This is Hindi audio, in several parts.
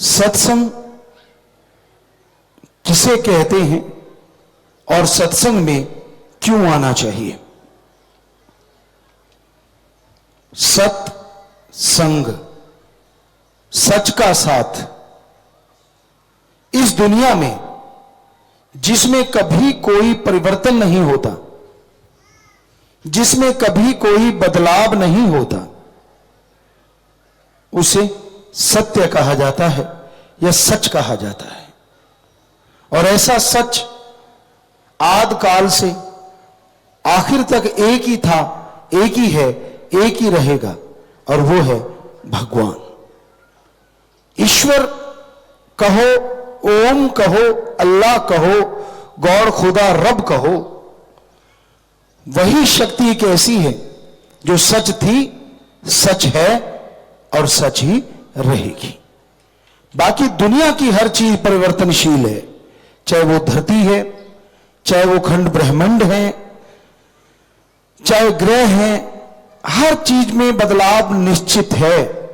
सत्संग किसे कहते हैं और सत्संग में क्यों आना चाहिए? सत्संग, सच का साथ। इस दुनिया में जिसमें कभी कोई परिवर्तन नहीं होता, जिसमें कभी कोई बदलाव नहीं होता, उसे सत्य कहा जाता है या सच कहा जाता है। और ऐसा सच आदि काल से आखिर तक एक ही था, एक ही है, एक ही रहेगा, और वो है भगवान। ईश्वर कहो, ओम कहो, अल्लाह कहो, गौर खुदा रब कहो, वही शक्ति एक ऐसी है जो सच थी, सच है और सच ही रहेगी। बाकी दुनिया की हर चीज परिवर्तनशील है, चाहे वो धरती है, चाहे वो खंड ब्रह्मांड है, चाहे ग्रह हैं, हर चीज में बदलाव निश्चित है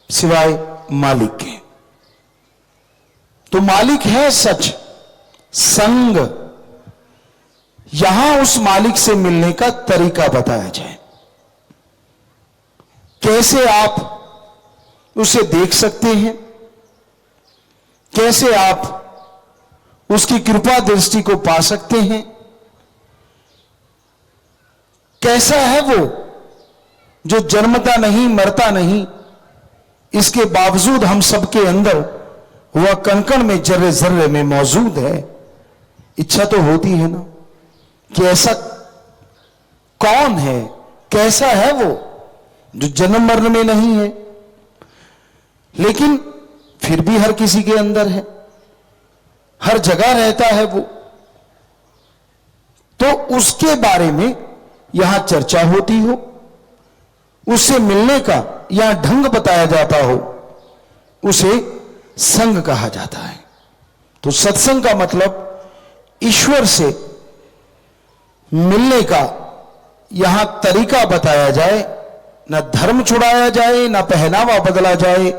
सिवाय मालिक के। तो मालिक है सच। संग, यहां उस मालिक से मिलने का तरीका बताया जाए। कैसे आप उसे देख सकते हैं, कैसे आप उसकी कृपा दृष्टि को पा सकते हैं, कैसा है वो जो जन्मता नहीं, मरता नहीं, इसके बावजूद हम सबके अंदर वह कण-कण में, जर्रे जर्रे में मौजूद है। इच्छा तो होती है ना कि ऐसा कौन है, कैसा है वो जो जन्म मरण में नहीं है, लेकिन फिर भी हर किसी के अंदर है, हर जगह रहता है वो। तो उसके बारे में यहां चर्चा होती हो, उससे मिलने का यहां ढंग बताया जाता हो, उसे संग कहा जाता है। तो सत्संग का मतलब ईश्वर से मिलने का यहां तरीका बताया जाए। ना धर्म छुड़ाया जाए, ना पहनावा बदला जाए,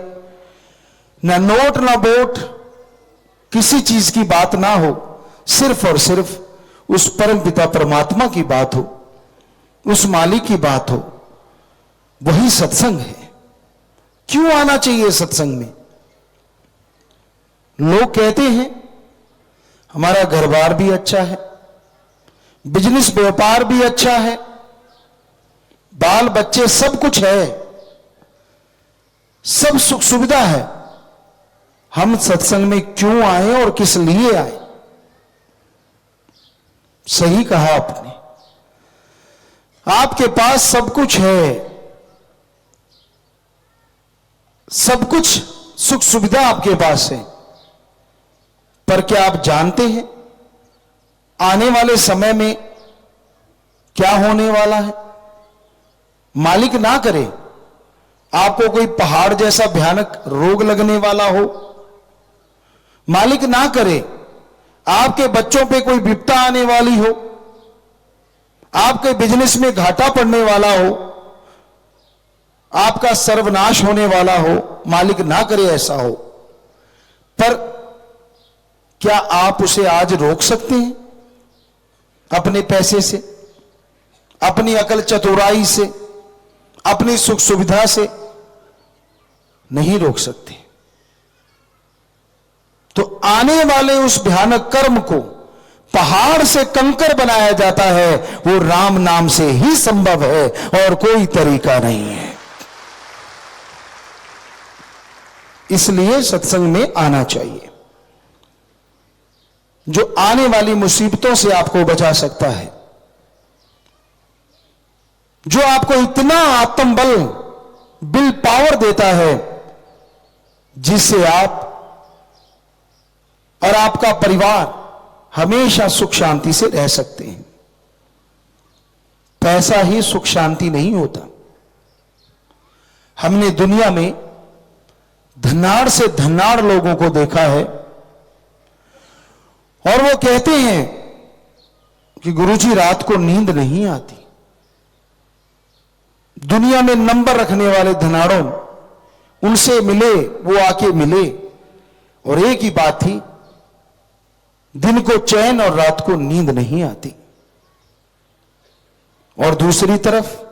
ना नोट ना वोट, किसी चीज की बात ना हो, सिर्फ और सिर्फ उस परम पिता परमात्मा की बात हो, उस मालिक की बात हो। वही सत्संग है। क्यों आना चाहिए सत्संग में? लोग कहते हैं हमारा घर बार भी अच्छा है, बिजनेस व्यापार भी अच्छा है, बाल बच्चे सब कुछ है, सब सुख सुविधा है, हम सत्संग में क्यों आए और किस लिए आए? सही कहा आपने। आपके पास सब कुछ है, सब कुछ सुख सुविधा आपके पास है, पर क्या आप जानते हैं आने वाले समय में क्या होने वाला है? मालिक ना करे आपको कोई पहाड़ जैसा भयानक रोग लगने वाला हो, मालिक ना करे आपके बच्चों पे कोई विपदा आने वाली हो, आपके बिजनेस में घाटा पड़ने वाला हो, आपका सर्वनाश होने वाला हो, मालिक ना करे ऐसा हो। पर क्या आप उसे आज रोक सकते हैं? अपने पैसे से, अपनी अकल चतुराई से, अपनी सुख सुविधा से नहीं रोक सकते। तो आने वाले उस भयानक कर्म को पहाड़ से कंकर बनाया जाता है, वो राम नाम से ही संभव है और कोई तरीका नहीं है। इसलिए सत्संग में आना चाहिए, जो आने वाली मुसीबतों से आपको बचा सकता है, जो आपको इतना आत्मबल, विल पावर देता है, जिससे आप और आपका परिवार हमेशा सुख शांति से रह सकते हैं। पैसा ही सुख शांति नहीं होता। हमने दुनिया में धनाढ़ से धनाढ़ लोगों को देखा है, और वो कहते हैं कि गुरुजी रात को नींद नहीं आती। दुनिया में नंबर रखने वाले धनाढ़ों उनसे मिले, वो आके मिले, और एक ही बात थी, दिन को चैन और रात को नींद नहीं आती। और दूसरी तरफ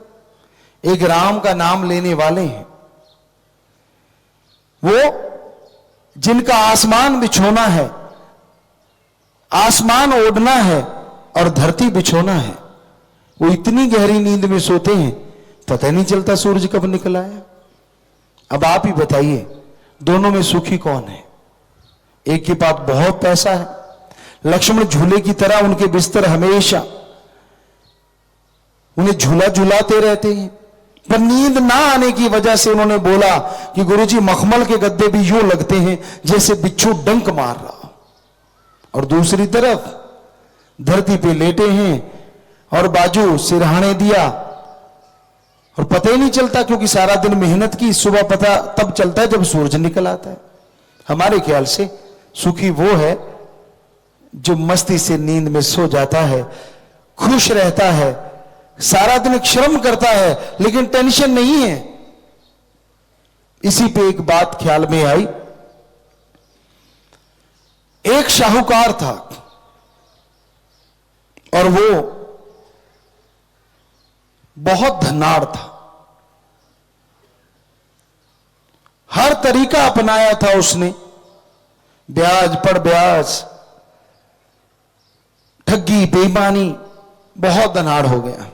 एक राम का नाम लेने वाले हैं, वो जिनका आसमान बिछोना है, आसमान ओढ़ना है और धरती बिछोना है, वो इतनी गहरी नींद में सोते हैं पता नहीं चलता सूरज कब निकल आया। अब आप ही बताइए, दोनों में सुखी कौन है? एक के पास बहुत पैसा है, लक्ष्मण झूले की तरह उनके बिस्तर हमेशा उन्हें झूला झूलाते रहते हैं, पर नींद ना आने की वजह से उन्होंने बोला कि गुरुजी मखमल के गद्दे भी यूं लगते हैं जैसे बिच्छू डंक मार रहा। और दूसरी तरफ धरती पे लेटे हैं और बाजू सिरहाने दिया, और पता ही नहीं चलता क्योंकि सारा दिन मेहनत की, सुबह पता तब चलता है जब सूरज निकल आता है। हमारे ख्याल से सुखी वो है जो मस्ती से नींद में सो जाता है, खुश रहता है, सारा दिन श्रम करता है लेकिन टेंशन नहीं है। इसी पे एक बात ख्याल में आई, एक शाहूकार था और वो बहुत धनाढ़ था, हर तरीका अपनाया था उसने, ब्याज पर ब्याज, ठगी, बेईमानी, बहुत धनाढ़ हो गया।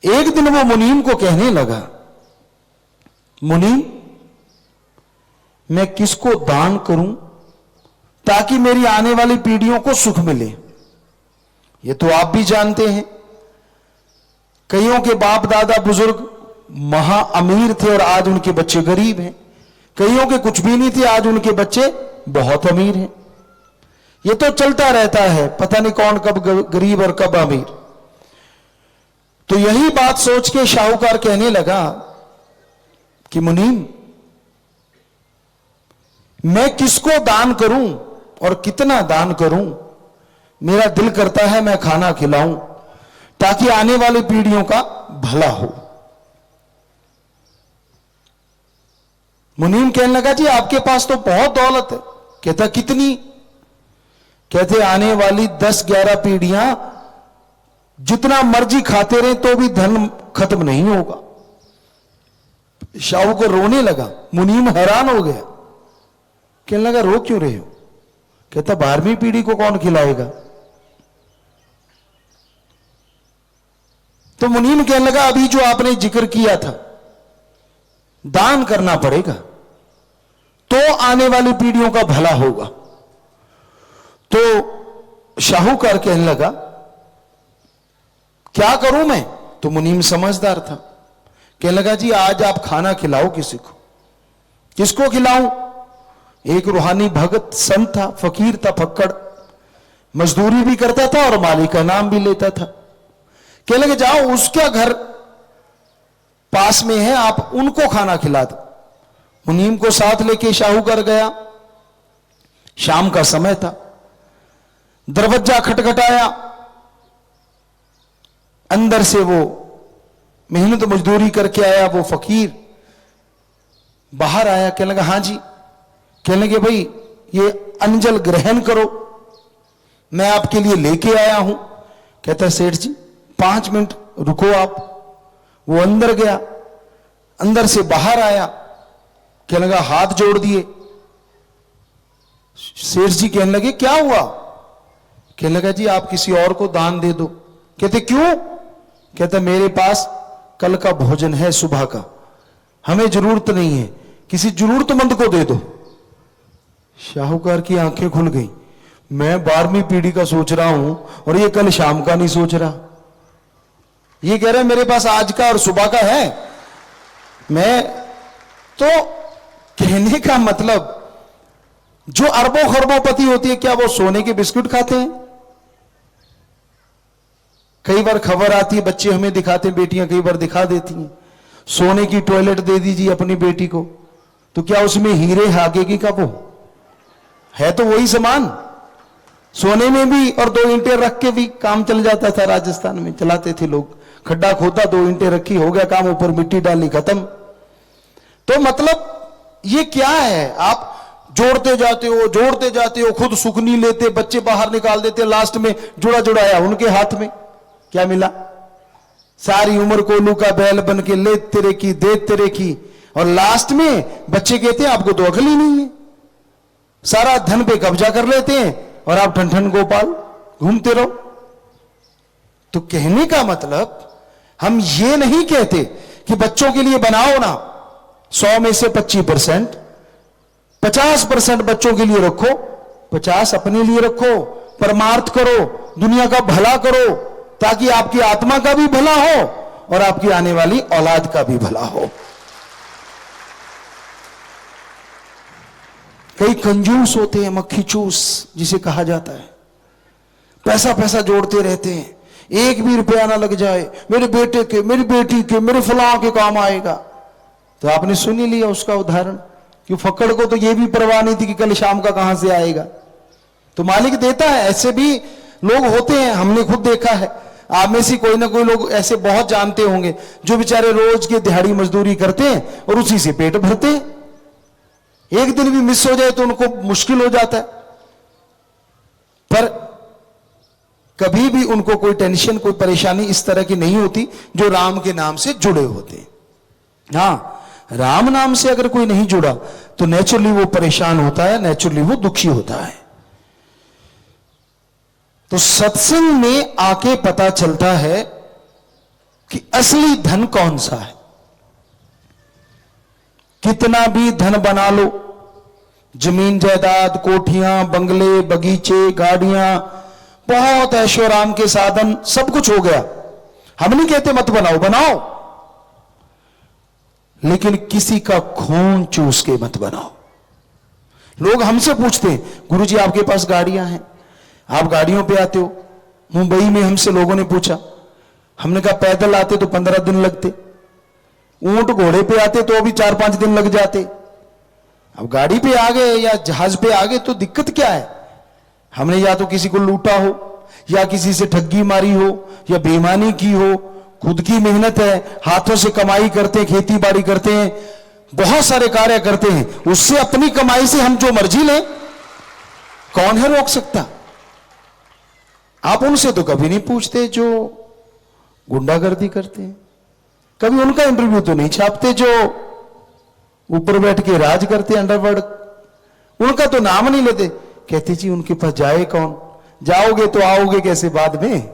एक दिन वो मुनीम को कहने लगा, मुनीम मैं किसको दान करूं ताकि मेरी आने वाली पीढ़ियों को सुख मिले? ये तो आप भी जानते हैं, कईयों के बाप दादा बुजुर्ग महा अमीर थे और आज उनके बच्चे गरीब हैं, कईयों के कुछ भी नहीं थे, आज उनके बच्चे बहुत अमीर हैं। ये तो चलता रहता है, पता नहीं कौन कब गरीब और कब अमीर। तो यही बात सोच के शाहूकार कहने लगा कि मुनीम मैं किसको दान करूं और कितना दान करूं? मेरा दिल करता है मैं खाना खिलाऊं ताकि आने वाली पीढ़ियों का भला हो। मुनीम कहने लगा जी आपके पास तो बहुत दौलत है। कहता कितनी? कहते आने वाली 10-11 पीढ़ियां जितना मर्जी खाते रहे तो भी धन खत्म नहीं होगा। शाहू को रोने लगा, मुनीम हैरान हो गया, कहने लगा रो क्यों रहे हो? कहता 12वीं पीढ़ी को कौन खिलाएगा? तो मुनीम कहने लगा अभी जो आपने जिक्र किया था दान करना पड़ेगा तो आने वाली पीढ़ियों का भला होगा। तो शाहूकार कहने लगा क्या करूं मैं? तो मुनीम समझदार था, कहने लगा जी आज आप खाना खिलाओ किसी को। किसको खिलाऊं? एक रूहानी भगत संत था, फकीर था, फक्कड़, मजदूरी भी करता था और मालिक का नाम भी लेता था। कहने लगे जाओ उसका घर पास में है, आप उनको खाना खिला दो। मुनीम को साथ लेके शाहूकार गया। शाम का समय था, दरवाजा खटखटाया, अंदर से वो मेहनत मजदूरी करके आया वो फकीर बाहर आया। कहने लगा हाँ जी। कहने लगे भाई ये अंजल ग्रहण करो, मैं आपके लिए लेके आया हूं। कहता सेठ जी 5 मिनट रुको आप। वो अंदर गया, अंदर से बाहर आया, कहने लगा हाथ जोड़ दिए। सेठ जी कहने लगे क्या हुआ? कहने लगा जी आप किसी और को दान दे दो। कहते क्यों? कहता मेरे पास कल का भोजन है सुबह का, हमें जरूरत नहीं है, किसी जरूरतमंद को दे दो। शाहूकार की आंखें खुल गई, मैं 12वीं पीढ़ी का सोच रहा हूं और ये कल शाम का नहीं सोच रहा। ये कह रहा है मेरे पास आज का और सुबह का है। मैं तो कहने का मतलब जो अरबों खरबों होती है क्या वो सोने के बिस्कुट खाते हैं? कई बार खबर आती है, बच्चे हमें दिखाते हैं, बेटियां कई बार दिखा देती हैं, सोने की टॉयलेट दे दीजिए अपनी बेटी को, तो क्या उसमें हीरे हागेगी का? वो है तो वही सामान, सोने में भी, और 2 ईंटें रख के भी काम चल जाता था। राजस्थान में चलाते थे लोग, खड्डा खोदा, 2 ईंटें रखी, हो गया काम, ऊपर मिट्टी डाली, खत्म। तो मतलब ये क्या है, आप जोड़ते जाते हो, खुद सुख नहीं लेते, बच्चे बाहर निकाल देते, लास्ट में जुड़ा जुड़ाया उनके हाथ में क्या मिला? सारी उम्र कोलू का बैल बन के ले तेरे की दे तेरे की, और लास्ट में बच्चे कहते हैं आपको तो अकल ही नहीं है, सारा धन पे कब्जा कर लेते हैं और आप ठन ठन गोपाल घूमते रहो। तो कहने का मतलब हम ये नहीं कहते कि बच्चों के लिए बनाओ ना 100 में से 25%, 50% बच्चों के लिए रखो, 50 अपने लिए रखो, परमार्थ करो, दुनिया का भला करो, ताकि आपकी आत्मा का भी भला हो और आपकी आने वाली औलाद का भी भला हो। कई कंजूस होते हैं, मक्खी चूस जिसे कहा जाता है, पैसा पैसा जोड़ते रहते हैं, एक भी रुपया ना लग जाए, मेरे बेटे के, मेरी बेटी के, मेरे फलां के काम आएगा। तो आपने सुन ही लिया उसका उदाहरण कि फक्कड़ को तो यह भी परवाह नहीं थी कि कल शाम का कहां से आएगा, तो मालिक देता है। ऐसे भी लोग होते हैं, हमने खुद देखा है। आप में से कोई ना कोई लोग ऐसे बहुत जानते होंगे जो बेचारे रोज के दिहाड़ी मजदूरी करते हैं और उसी से पेट भरते हैं। एक दिन भी मिस हो जाए तो उनको मुश्किल हो जाता है, पर कभी भी उनको कोई टेंशन, कोई परेशानी इस तरह की नहीं होती जो राम के नाम से जुड़े होते हैं। हां, राम नाम से अगर कोई नहीं जुड़ा तो नेचुरली वो परेशान होता है, नेचुरली वो दुखी होता है। तो सत्संग में आके पता चलता है कि असली धन कौन सा है। कितना भी धन बना लो, जमीन जायदाद, कोठियां, बंगले, बगीचे, गाड़ियां, बहुत ऐशो आराम के साधन, सब कुछ हो गया। हम नहीं कहते मत बनाओ, बनाओ, लेकिन किसी का खून चूस के मत बनाओ। लोग हमसे पूछते हैं, गुरुजी आपके पास गाड़ियां हैं, आप गाड़ियों पे आते हो। मुंबई में हमसे लोगों ने पूछा, हमने कहा पैदल आते तो 15 दिन लगते, ऊंट घोड़े पे आते तो अभी 4-5 दिन लग जाते, अब गाड़ी पे आ गए या जहाज पे आ गए तो दिक्कत क्या है? हमने या तो किसी को लूटा हो, या किसी से ठगी मारी हो, या बेईमानी की हो, खुद की मेहनत है, हाथों से कमाई करते हैं, खेती बाड़ी करते हैं, बहुत सारे कार्य करते हैं, उससे अपनी कमाई से हम जो मर्जी लें, कौन है रोक सकता? आप उनसे तो कभी नहीं पूछते जो गुंडागर्दी करते हैं, कभी उनका इंटरव्यू तो नहीं छापते जो ऊपर बैठ के राज करते अंडरवर्ल्ड, उनका तो नाम नहीं लेते। कहते जी उनके पास जाए कौन, जाओगे तो आओगे कैसे बाद में।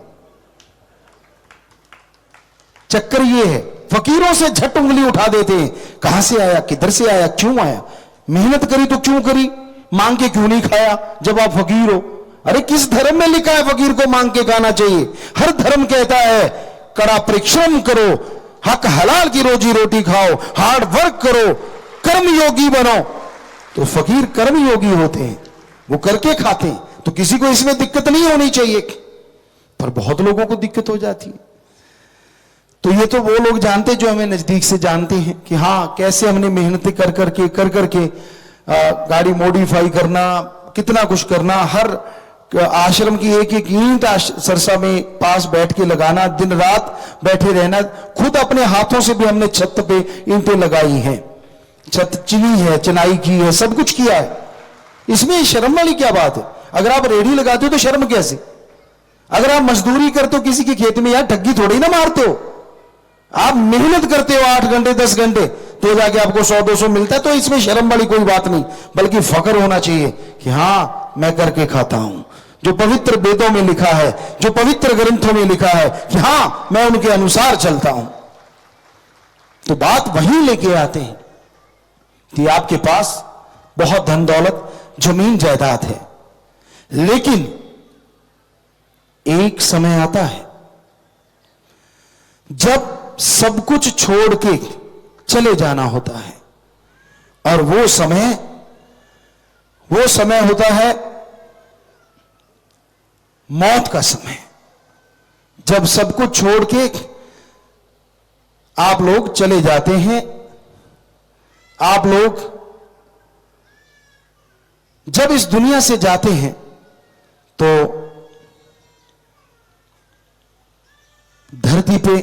चक्कर ये है, फकीरों से झट उंगली उठा देते हैं, कहां से आया, किधर से आया, क्यों आया, मेहनत करी तो क्यों करी, मांग के क्यों नहीं खाया जब आप फकीर हो। अरे किस धर्म में लिखा है फकीर को मांग के खाना चाहिए? हर धर्म कहता है कड़ा परिश्रम करो, हक हलाल की रोजी रोटी खाओ, हार्ड वर्क करो, कर्म योगी बनो। तो फकीर कर्म योगी होते हैं, वो करके खाते हैं, तो किसी को इसमें दिक्कत नहीं होनी चाहिए, पर बहुत लोगों को दिक्कत हो जाती है। तो ये तो वो लोग जानते जो हमें नजदीक से जानते हैं कि हाँ कैसे हमने मेहनत कर करके गाड़ी मॉडिफाई करना, कितना कुछ करना, हर आश्रम की एक एक ईंट सरसा में पास बैठ के लगाना, दिन रात बैठे रहना, खुद अपने हाथों से भी हमने छत पे ईंटें लगाई हैं, छत चिनी है, चिनाई की है, सब कुछ किया है। इसमें शर्म वाली क्या बात है? अगर आप रेडी लगाते हो तो शर्म कैसे? अगर आप मजदूरी करते हो किसी के खेत में, यार ठगी थोड़ी ना मारते हो, आप मेहनत करते हो 8 घंटे 10 घंटे, तो जाके आपको 100-200 मिलता है, तो इसमें शर्म वाली कोई बात नहीं, बल्कि फख्र होना चाहिए कि हाँ मैं करके खाता हूं, जो पवित्र वेदों में लिखा है, जो पवित्र ग्रंथों में लिखा है कि हाँ मैं उनके अनुसार चलता हूं। तो बात वहीं लेके आते हैं कि आपके पास बहुत धन दौलत, जमीन जायदाद है, लेकिन एक समय आता है जब सब कुछ छोड़ के चले जाना होता है, और वो समय होता है मौत का समय, जब सब कुछ छोड़ के आप लोग चले जाते हैं। आप लोग जब इस दुनिया से जाते हैं तो धरती पे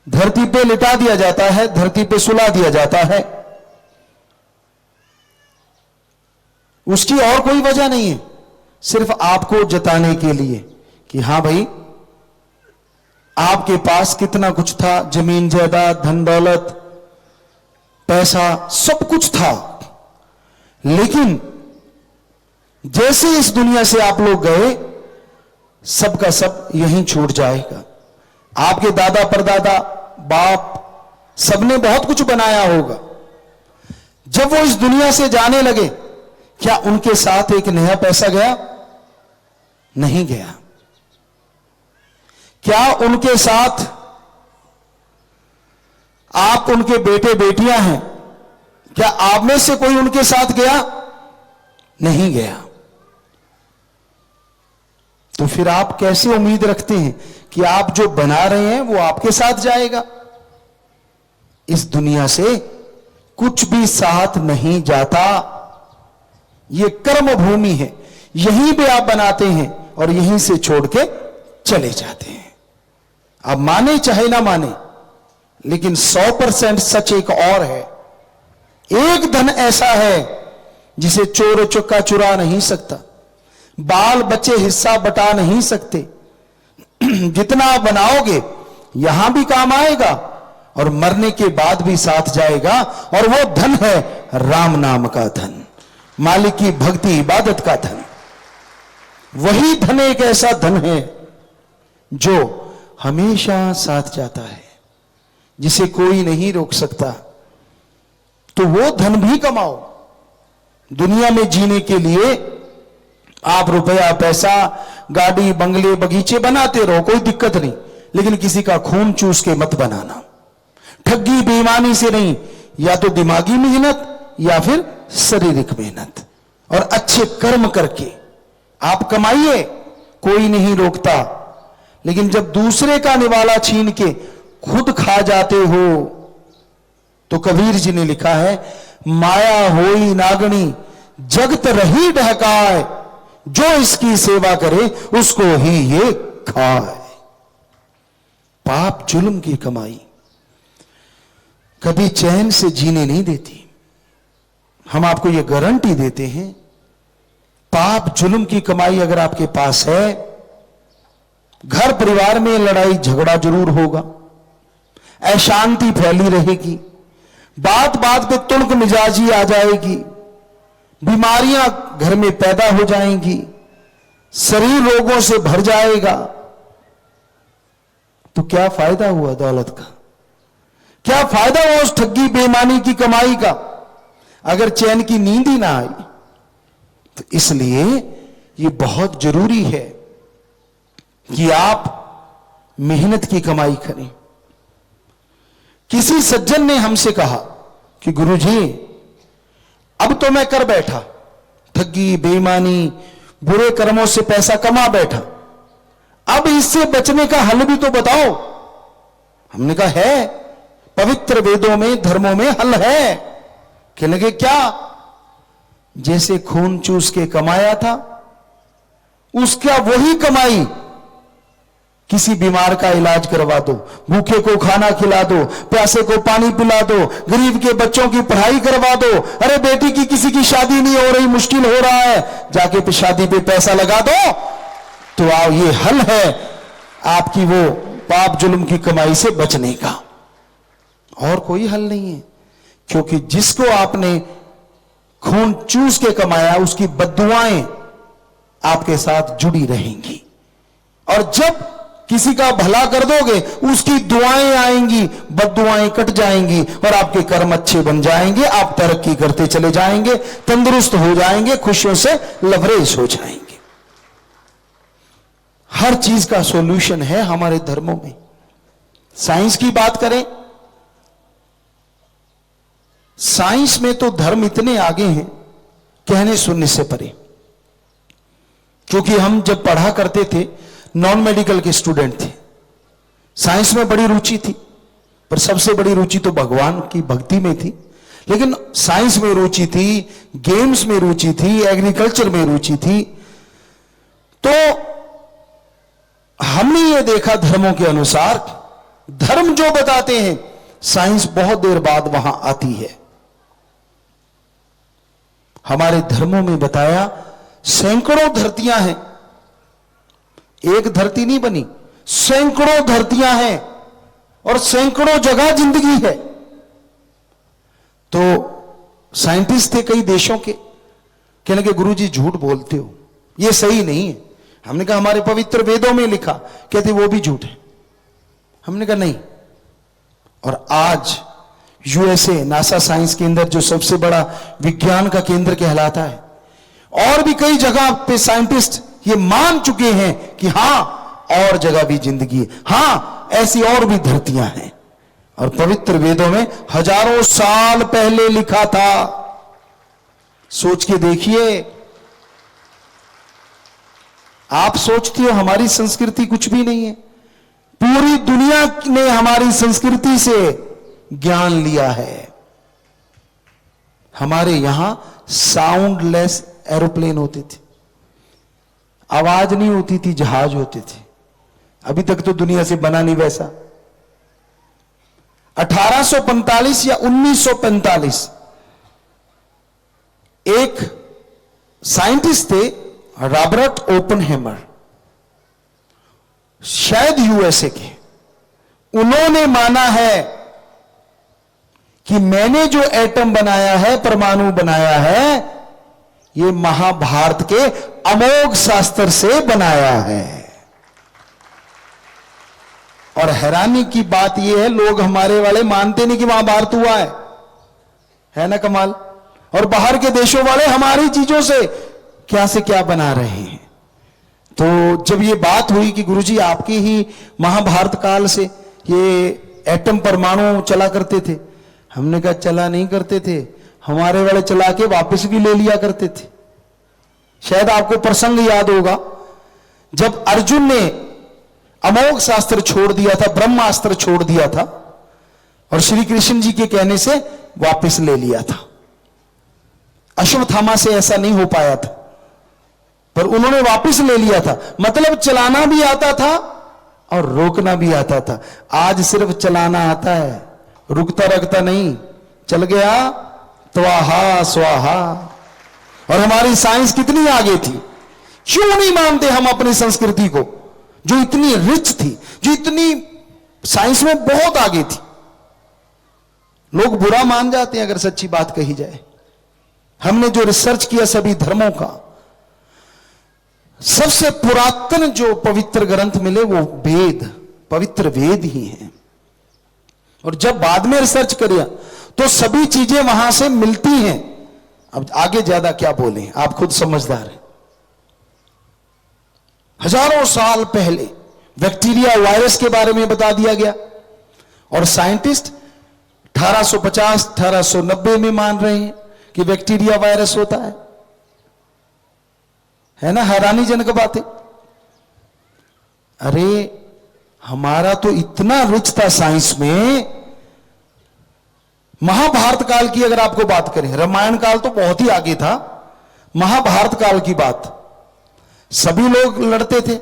धरती पे लिटा दिया जाता है, धरती पे सुला दिया जाता है। उसकी और कोई वजह नहीं है, सिर्फ आपको जताने के लिए कि हां भाई, आपके पास कितना कुछ था, जमीन जायदाद, धन दौलत, पैसा, सब कुछ था, लेकिन जैसे इस दुनिया से आप लोग गए, सबका सब यहीं छूट जाएगा। आपके दादा परदादा, बाप, सबने बहुत कुछ बनाया होगा। जब वो इस दुनिया से जाने लगे, क्या उनके साथ एक नया पैसा गया? नहीं गया। क्या उनके साथ आप उनके बेटे बेटियां हैं, क्या आप में से कोई उनके साथ गया? नहीं गया। तो फिर आप कैसे उम्मीद रखते हैं कि आप जो बना रहे हैं वो आपके साथ जाएगा? इस दुनिया से कुछ भी साथ नहीं जाता। ये कर्म भूमि है, यहीं पे आप बनाते हैं और यहीं से छोड़ के चले जाते हैं। आप माने चाहे ना माने, लेकिन 100% सच एक और है। एक धन ऐसा है जिसे चोर चुक्का चुरा नहीं सकता, बाल बच्चे हिस्सा बटा नहीं सकते। जितना आप बनाओगे यहां भी काम आएगा और मरने के बाद भी साथ जाएगा, और वो धन है राम नाम का धन, मालिक की भक्ति इबादत का धन। वही धन एक ऐसा धन है जो हमेशा साथ जाता है, जिसे कोई नहीं रोक सकता। तो वो धन भी कमाओ। दुनिया में जीने के लिए आप रुपया, पैसा, गाड़ी, बंगले, बगीचे बनाते रहो, कोई दिक्कत नहीं, लेकिन किसी का खून चूस के मत बनाना। ठगी बेईमानी से नहीं, या तो दिमागी मेहनत या फिर शारीरिक मेहनत, और अच्छे कर्म करके आप कमाइए, कोई नहीं रोकता। लेकिन जब दूसरे का निवाला छीन के खुद खा जाते हो, तो कबीर जी ने लिखा है, माया होई नागणी जगत रही ढहकाए, जो इसकी सेवा करे उसको ही ये खाए। पाप जुल्म की कमाई कभी चैन से जीने नहीं देती। हम आपको ये गारंटी देते हैं, पाप जुल्म की कमाई अगर आपके पास है, घर परिवार में लड़ाई झगड़ा जरूर होगा, अशांति फैली रहेगी, बात बात पे तुणक मिजाजी आ जाएगी, बीमारियां घर में पैदा हो जाएंगी, शरीर रोगों से भर जाएगा। तो क्या फायदा हुआ दौलत का? क्या फायदा हुआ उस ठगी बेईमानी की कमाई का, अगर चैन की नींद ही ना आई? तो इसलिए ये बहुत जरूरी है कि आप मेहनत की कमाई करें। किसी सज्जन ने हमसे कहा कि गुरुजी, अब तो मैं कर बैठा, ठगी बेईमानी बुरे कर्मों से पैसा कमा बैठा, अब इससे बचने का हल भी तो बताओ। हमने कहा है, पवित्र वेदों में, धर्मों में हल है। कहने लगे क्या? जैसे खून चूस के कमाया था, उसका वही कमाई किसी बीमार का इलाज करवा दो, भूखे को खाना खिला दो, प्यासे को पानी पिला दो, गरीब के बच्चों की पढ़ाई करवा दो। अरे बेटी की किसी की शादी नहीं हो रही, मुश्किल हो रहा है, जाके शादी पे पैसा लगा दो। तो आओ, ये हल है आपकी वो पाप जुल्म की कमाई से बचने का, और कोई हल नहीं है। क्योंकि जिसको आपने खून चूस के कमाया, उसकी बद्दुआएं आपके साथ जुड़ी रहेंगी, और जब किसी का भला कर दोगे, उसकी दुआएं आएंगी, बद्दुआएं कट जाएंगी, और आपके कर्म अच्छे बन जाएंगे। आप तरक्की करते चले जाएंगे, तंदुरुस्त हो जाएंगे, खुशियों से लबरेज हो जाएंगे। हर चीज का सॉल्यूशन है हमारे धर्मों में। साइंस की बात करें, साइंस में तो धर्म इतने आगे हैं, कहने सुनने से परे। क्योंकि हम जब पढ़ा करते थे, नॉन मेडिकल के स्टूडेंट थे, साइंस में बड़ी रुचि थी, पर सबसे बड़ी रुचि तो भगवान की भक्ति में थी। लेकिन साइंस में रुचि थी, गेम्स में रुचि थी, एग्रीकल्चर में रुचि थी। तो हमने ये देखा धर्मों के अनुसार धर्म जो बताते हैं, साइंस बहुत देर बाद वहां आती है। हमारे धर्मों में बताया सैकड़ों धरतियां हैं, एक धरती नहीं बनी, सैकड़ों धरतियां हैं और सैकड़ों जगह जिंदगी है। तो साइंटिस्ट थे कई देशों के, कहने के गुरुजी झूठ बोलते हो, ये सही नहीं है। हमने कहा हमारे पवित्र वेदों में लिखा, कहते वो भी झूठ है। हमने कहा नहीं। और आज यूएसए नासा साइंस के अंदर जो सबसे बड़ा विज्ञान का केंद्र कहलाता है, और भी कई जगह पे साइंटिस्ट ये मान चुके हैं कि हां और जगह भी जिंदगी है, हां ऐसी और भी धरतियां हैं। और पवित्र वेदों में हजारों साल पहले लिखा था। सोच के देखिए, आप सोचती हो हमारी संस्कृति कुछ भी नहीं है, पूरी दुनिया ने हमारी संस्कृति से ज्ञान लिया है। हमारे यहां साउंडलेस एरोप्लेन होते थे, आवाज नहीं होती थी, जहाज होते थे। अभी तक तो दुनिया से बना नहीं वैसा। 1845 या 1945 एक साइंटिस्ट थे रॉबर्ट ओपनहेमर, शायद यूएसए के। उन्होंने माना है कि मैंने जो एटम बनाया है, परमाणु बनाया है, ये महाभारत के अमोघ शास्त्र से बनाया है। और हैरानी की बात यह है, लोग हमारे वाले मानते नहीं कि महाभारत हुआ है ना कमाल। और बाहर के देशों वाले हमारी चीजों से क्या बना रहे हैं। तो जब ये बात हुई कि गुरुजी आपके ही महाभारत काल से ये एटम परमाणु चला करते थे, हमने कहा चला नहीं करते थे, हमारे वाले चला के वापस भी ले लिया करते थे। शायद आपको प्रसंग याद होगा, जब अर्जुन ने अमोघ शास्त्र छोड़ दिया था, ब्रह्मास्त्र छोड़ दिया था, और श्री कृष्ण जी के कहने से वापस ले लिया था। अश्वत्थामा से ऐसा नहीं हो पाया था, पर उन्होंने वापस ले लिया था। मतलब चलाना भी आता था और रोकना भी आता था। आज सिर्फ चलाना आता है, रुकता रखता नहीं। चल गया त्वाहा स्वाहा। और हमारी साइंस कितनी आगे थी, क्यों नहीं मानते हम अपनी संस्कृति को, जो इतनी रिच थी, जो इतनी साइंस में बहुत आगे थी। लोग बुरा मान जाते हैं अगर सच्ची बात कही जाए। हमने जो रिसर्च किया सभी धर्मों का, सबसे पुरातन जो पवित्र ग्रंथ मिले वो वेद, पवित्र वेद ही हैं। और जब बाद में रिसर्च किया तो सभी चीजें वहां से मिलती हैं। अब आगे ज्यादा क्या बोलें, आप खुद समझदार हैं। हजारों साल पहले बैक्टीरिया वायरस के बारे में बता दिया गया, और साइंटिस्ट 1850 1890 में मान रहे हैं कि बैक्टीरिया वायरस होता है ना। हैरानीजनक बात है। अरे हमारा तो इतना रिच था साइंस में। महाभारत काल की अगर आपको बात करें, रामायण काल तो बहुत ही आगे था, महाभारत काल की बात, सभी लोग लड़ते थे,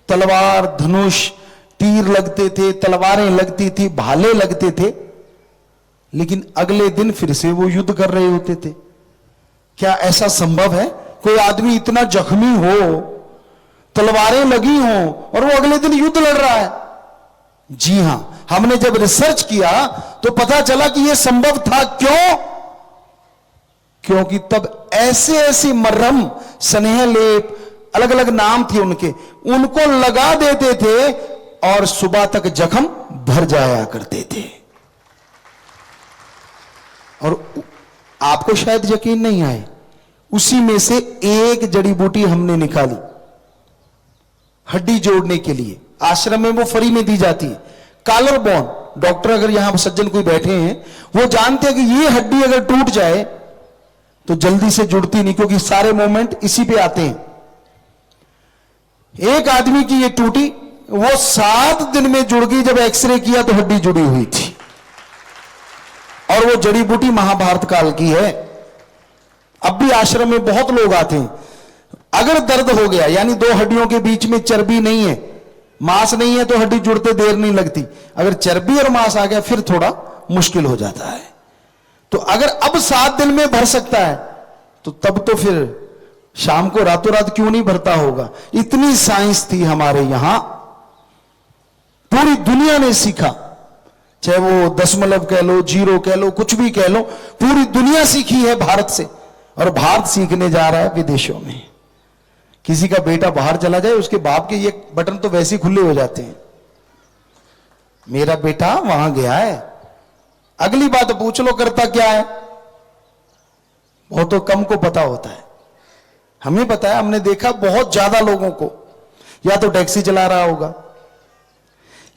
तलवार धनुष तीर लगते थे, तलवारें लगती थी, भाले लगते थे, लेकिन अगले दिन फिर से वो युद्ध कर रहे होते थे। क्या ऐसा संभव है कोई आदमी इतना जख्मी हो, तलवारें लगी हो, और वो अगले दिन युद्ध लड़ रहा है? जी हां, हमने जब रिसर्च किया तो पता चला कि यह संभव था। क्यों? क्योंकि तब ऐसे ऐसे मरहम, स्नेह लेप, अलग अलग नाम थे उनके, उनको लगा देते थे और सुबह तक जख्म भर जाया करते थे। और आपको शायद यकीन नहीं आए, उसी में से एक जड़ी बूटी हमने निकाली हड्डी जोड़ने के लिए। आश्रम में वो फ्री में दी जाती है, कॉलर बोन। डॉक्टर अगर यहां सज्जन कोई बैठे हैं, वो जानते हैं कि ये हड्डी अगर टूट जाए तो जल्दी से जुड़ती नहीं, क्योंकि सारे मोमेंट इसी पे आते हैं। एक आदमी की ये टूटी, वो 7 दिन में जुड़ गई। जब एक्सरे किया तो हड्डी जुड़ी हुई थी, और वो जड़ी बूटी महाभारत काल की है। अब भी आश्रम में बहुत लोग आते हैं, अगर दर्द हो गया, यानी 2 हड्डियों के बीच में चर्बी नहीं है, मांस नहीं है तो हड्डी जुड़ते देर नहीं लगती, अगर चर्बी और मांस आ गया फिर थोड़ा मुश्किल हो जाता है। तो अगर अब 7 दिन में भर सकता है तो तब तो फिर शाम को रातों रात क्यों नहीं भरता होगा। इतनी साइंस थी हमारे यहां, पूरी दुनिया ने सीखा, चाहे वो दशमलव कह लो, जीरो कह लो, कुछ भी कह लो, पूरी दुनिया सीखी है भारत से, और भारत सीखने जा रहा है विदेशों में। किसी का बेटा बाहर चला जाए, उसके बाप के ये बटन तो वैसे ही खुले हो जाते हैं, मेरा बेटा वहां गया है, अगली बात पूछ लो करता क्या है, वो तो कम को पता होता है। हमें पता है, हमने देखा बहुत ज्यादा लोगों को, या तो टैक्सी चला रहा होगा,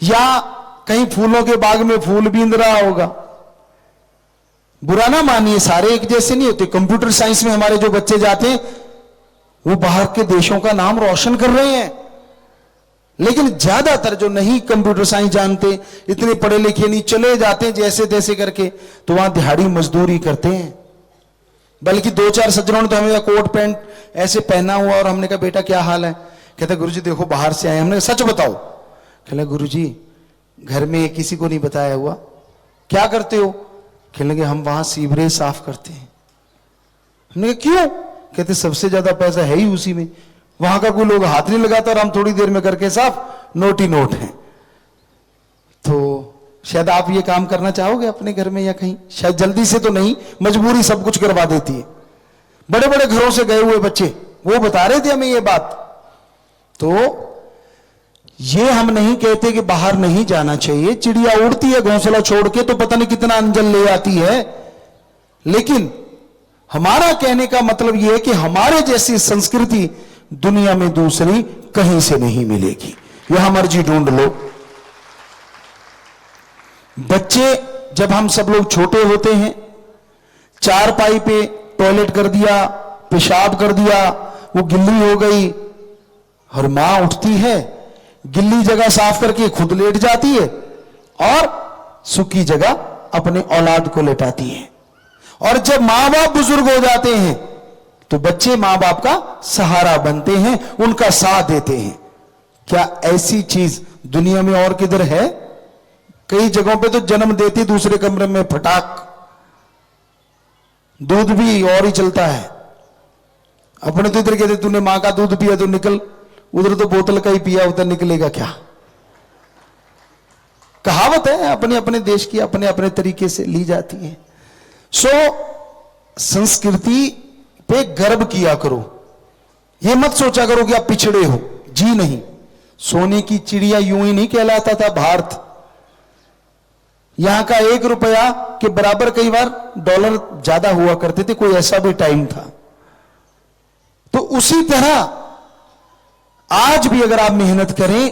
या कहीं फूलों के बाग में फूल बींद रहा होगा। बुरा ना मानिए, सारे एक जैसे नहीं होते। कंप्यूटर साइंस में हमारे जो बच्चे जाते हैं वो बाहर के देशों का नाम रोशन कर रहे हैं, लेकिन ज्यादातर जो नहीं कंप्यूटर साइंस जानते, इतने पढ़े लिखे नहीं, चले जाते हैं जैसे तैसे करके, तो वहां दिहाड़ी मजदूरी करते हैं। बल्कि 2-4 सज्जनों ने तो हमें कोट पैंट ऐसे पहना हुआ, और हमने कहा बेटा क्या हाल है, कहते गुरुजी देखो बाहर से आए। हमने सच बताओ, कहले गुरुजी घर में किसी को नहीं बताया हुआ। क्या करते हो, कहने लगे हम वहां सीवरेज साफ करते हैं। हमने कहा क्यों, कहते सबसे ज्यादा पैसा है ही उसी में, वहां का कोई लोग हाथ नहीं लगाता और हम थोड़ी देर में करके साफ, नोट ही नोट है। तो शायद आप ये काम करना चाहोगे अपने घर में, या कहीं, शायद जल्दी से तो नहीं, मजबूरी सब कुछ करवा देती है। बड़े बड़े घरों से गए हुए बच्चे वो बता रहे थे हमें ये बात। तो ये हम नहीं कहते कि बाहर नहीं जाना चाहिए, चिड़िया उड़ती है घोंसला छोड़ के तो पता नहीं कितना अंजल ले आती है, लेकिन हमारा कहने का मतलब यह है कि हमारे जैसी संस्कृति दुनिया में दूसरी कहीं से नहीं मिलेगी, यहां मर्जी ढूंढ लो। बच्चे जब हम सब लोग छोटे होते हैं, चारपाई पे टॉयलेट कर दिया, पेशाब कर दिया, वो गिल्ली हो गई, और मां उठती है, गिल्ली जगह साफ करके खुद लेट जाती है, और सूखी जगह अपने औलाद को लेटाती है। और जब मां बाप बुजुर्ग हो जाते हैं तो बच्चे मां बाप का सहारा बनते हैं, उनका साथ देते हैं। क्या ऐसी चीज दुनिया में और किधर है? कई जगहों पे तो जन्म देती दूसरे कमरे में फटाक, दूध भी और ही चलता है। अपने तो इधर कहते तूने मां का दूध पिया तो निकल, उधर तो बोतल का ही पिया, उधर निकलेगा क्या? कहावत है, अपने अपने देश की अपने अपने तरीके से ली जाती है। संस्कृति पे गर्व किया करो, यह मत सोचा करो कि आप पिछड़े हो, जी नहीं। सोने की चिड़िया यूं ही नहीं कहलाता था भारत। यहां का 1 रुपया के बराबर कई बार डॉलर ज्यादा हुआ करते थे, कोई ऐसा भी टाइम था। तो उसी तरह आज भी अगर आप मेहनत करें,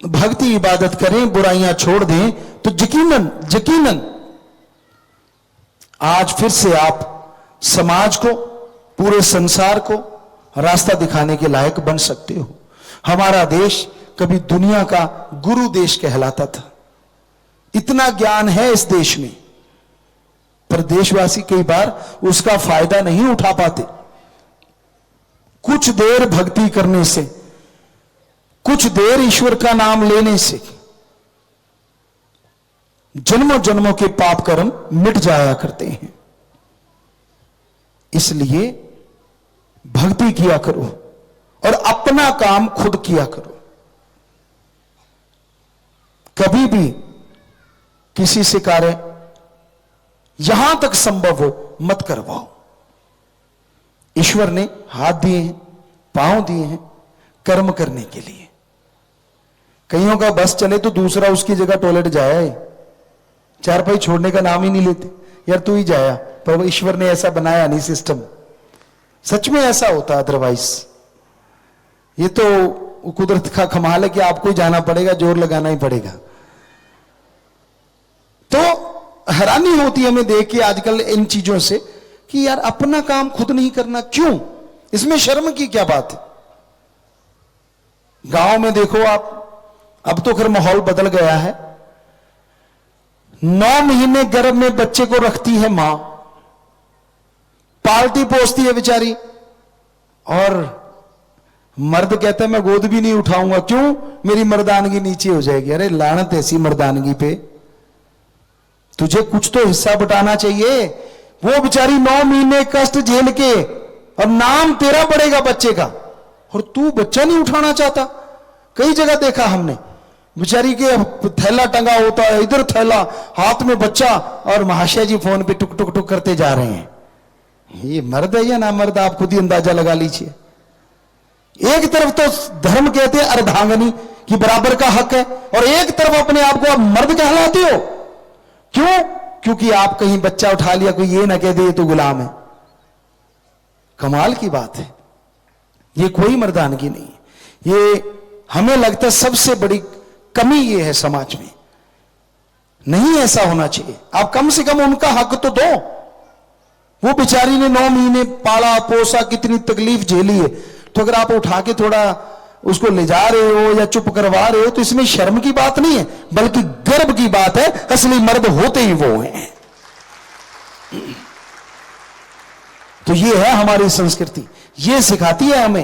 भक्ति इबादत करें, बुराइयां छोड़ दें, तो यकीनन आज फिर से आप समाज को, पूरे संसार को रास्ता दिखाने के लायक बन सकते हो। हमारा देश कभी दुनिया का गुरु देश कहलाता था, इतना ज्ञान है इस देश में, पर देशवासी कई बार उसका फायदा नहीं उठा पाते। कुछ देर भक्ति करने से, कुछ देर ईश्वर का नाम लेने से जन्मों जन्मों के पाप कर्म मिट जाया करते हैं। इसलिए भक्ति किया करो और अपना काम खुद किया करो। कभी भी किसी से कार्य यहां तक संभव हो मत करवाओ। ईश्वर ने हाथ दिए हैं, पांव दिए हैं कर्म करने के लिए। कईयों का बस चले तो दूसरा उसकी जगह टॉयलेट जाया है, चारपाई छोड़ने का नाम ही नहीं लेते, यार तू ही जाया, पर ईश्वर ने ऐसा बनाया नहीं सिस्टम। सच में ऐसा होता, अदरवाइज ये तो कुदरत का कमाल है कि आपको ही जाना पड़ेगा, जोर लगाना ही पड़ेगा। तो हैरानी होती है हमें देख के आजकल इन चीजों से कि यार अपना काम खुद नहीं करना, क्यों? इसमें शर्म की क्या बात है? गांव में देखो आप, अब तो खैर माहौल बदल गया है। 9 महीने गर्भ में बच्चे को रखती है मां, पालती पोसती है बेचारी, और मर्द कहता है मैं गोद भी नहीं उठाऊंगा, क्यों? मेरी मर्दानगी नीचे हो जाएगी। अरे लानत ऐसी मर्दानगी पे, तुझे कुछ तो हिस्सा बटाना चाहिए। वो बेचारी 9 महीने कष्ट झेल के, और नाम तेरा पड़ेगा बच्चे का, और तू बच्चा नहीं उठाना चाहता। कई जगह देखा हमने, बेचारी के थैला टंगा होता है, इधर थैला, हाथ में बच्चा, और महाशय जी फोन पे टुक टुक टुक करते जा रहे हैं। ये मर्द है या ना मर्द, आप खुद ही अंदाजा लगा लीजिए। एक तरफ तो धर्म कहते हैं अर्धांगनी कि बराबर का हक है, और एक तरफ अपने आप को आप मर्द कहलाते हो। क्यों? क्योंकि आप कहीं बच्चा उठा लिया, कोई ये ना कह दे ये तो गुलाम है। कमाल की बात है, ये कोई मर्दानगी नहीं है। ये हमें लगता है सबसे बड़ी कमी ये है समाज में। नहीं ऐसा होना चाहिए। आप कम से कम उनका हक तो दो। वो बेचारी ने 9 महीने पाला पोसा, कितनी तकलीफ झेली है, तो अगर आप उठा के थोड़ा उसको ले जा रहे हो या चुप करवा रहे हो, तो इसमें शर्म की बात नहीं है, बल्कि गर्व की बात है। असली मर्द होते ही वो हैं। तो ये है हमारी संस्कृति, ये सिखाती है हमें